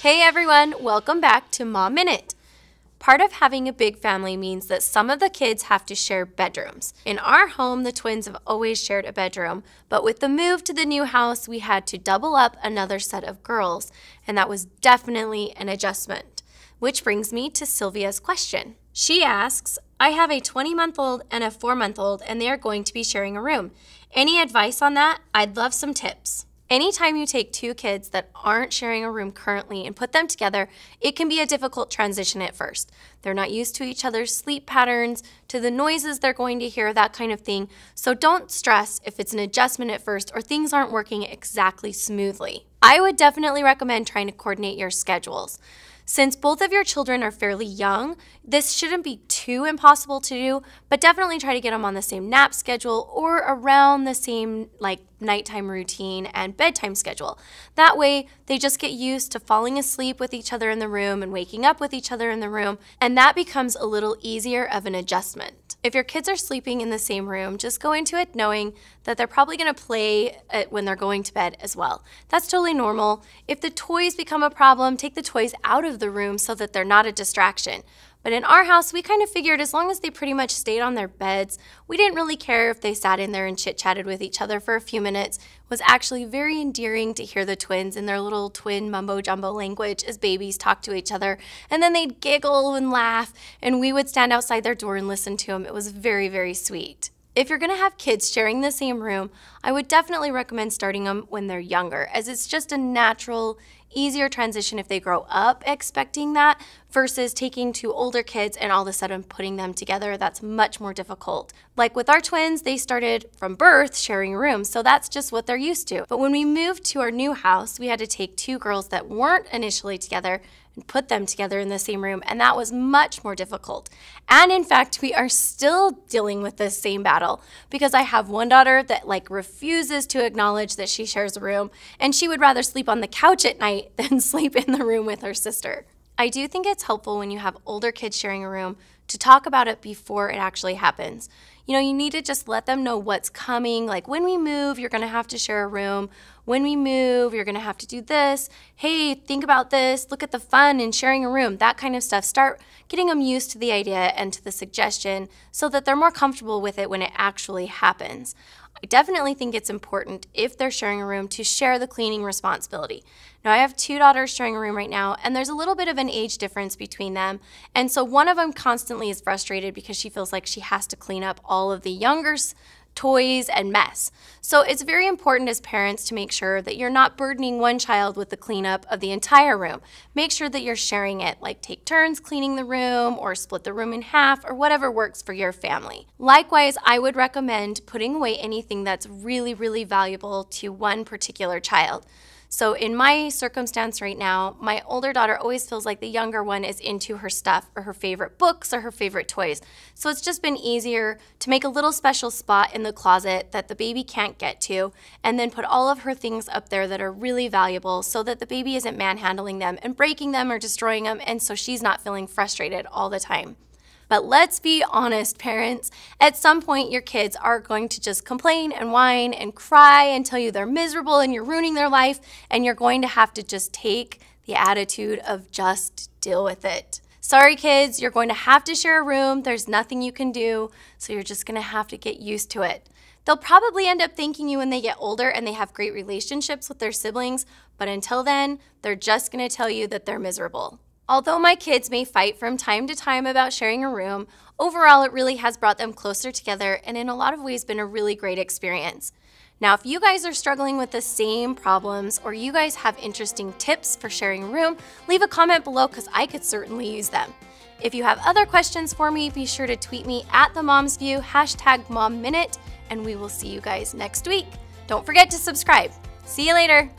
Hey everyone, welcome back to Mom Minute. Part of having a big family means that some of the kids have to share bedrooms. In our home, the twins have always shared a bedroom, but with the move to the new house, we had to double up another set of girls, and that was definitely an adjustment. Which brings me to Sylvia's question. She asks, I have a 20-month-old and a 4-month-old, and they are going to be sharing a room. Any advice on that? I'd love some tips. Anytime you take two kids that aren't sharing a room currently and put them together, it can be a difficult transition at first. They're not used to each other's sleep patterns, to the noises they're going to hear, that kind of thing. So don't stress if it's an adjustment at first or things aren't working exactly smoothly. I would definitely recommend trying to coordinate your schedules. Since both of your children are fairly young, this shouldn't be too impossible to do, but definitely try to get them on the same nap schedule or around the same nighttime routine and bedtime schedule. That way, they just get used to falling asleep with each other in the room and waking up with each other in the room, and that becomes a little easier of an adjustment. If your kids are sleeping in the same room, just go into it knowing that they're probably going to play when they're going to bed as well. That's totally normal. If the toys become a problem, take the toys out of the room so that they're not a distraction. But in our house, we kind of figured as long as they pretty much stayed on their beds, we didn't really care if they sat in there and chit-chatted with each other for a few minutes. It was actually very endearing to hear the twins in their little twin mumbo-jumbo language as babies talk to each other. And then they'd giggle and laugh, and we would stand outside their door and listen to them. It was very, very sweet. If you're going to have kids sharing the same room, I would definitely recommend starting them when they're younger, as it's just a natural, easier transition if they grow up expecting that versus taking two older kids and all of a sudden putting them together. That's much more difficult. Like with our twins, they started from birth sharing rooms, so that's just what they're used to. But when we moved to our new house, we had to take two girls that weren't initially together and put them together in the same room, and that was much more difficult. And in fact, we are still dealing with this same battle because I have one daughter that refuses to acknowledge that she shares a room, and she would rather sleep on the couch at night than sleep in the room with her sister. I do think it's helpful when you have older kids sharing a room to talk about it before it actually happens. You know, you need to just let them know what's coming. Like when we move, you're gonna have to share a room. When we move, you're gonna have to do this. Hey, think about this. Look at the fun in sharing a room, that kind of stuff. Start getting them used to the idea and to the suggestion so that they're more comfortable with it when it actually happens. I definitely think it's important if they're sharing a room to share the cleaning responsibility. Now, I have two daughters sharing a room right now, and there's a little bit of an age difference between them. And so one of them constantly is frustrated because she feels like she has to clean up all of the younger's toys and mess. So it's very important as parents to make sure that you're not burdening one child with the cleanup of the entire room. Make sure that you're sharing it, like take turns cleaning the room or split the room in half or whatever works for your family. Likewise, I would recommend putting away anything that's really, really valuable to one particular child. So in my circumstance right now, my older daughter always feels like the younger one is into her stuff or her favorite books or her favorite toys. So it's just been easier to make a little special spot in the closet that the baby can't get to and then put all of her things up there that are really valuable so that the baby isn't manhandling them and breaking them or destroying them, and so she's not feeling frustrated all the time. But let's be honest, parents, at some point your kids are going to just complain and whine and cry and tell you they're miserable and you're ruining their life, and you're going to have to just take the attitude of just deal with it. Sorry kids, you're going to have to share a room. There's nothing you can do, so you're just going to have to get used to it. They'll probably end up thanking you when they get older and they have great relationships with their siblings, but until then, they're just going to tell you that they're miserable. Although my kids may fight from time to time about sharing a room, overall it really has brought them closer together and in a lot of ways been a really great experience. Now, if you guys are struggling with the same problems or you guys have interesting tips for sharing a room, leave a comment below because I could certainly use them. If you have other questions for me, be sure to tweet me at @TheMomsView, #MomMinute, and we will see you guys next week. Don't forget to subscribe. See you later.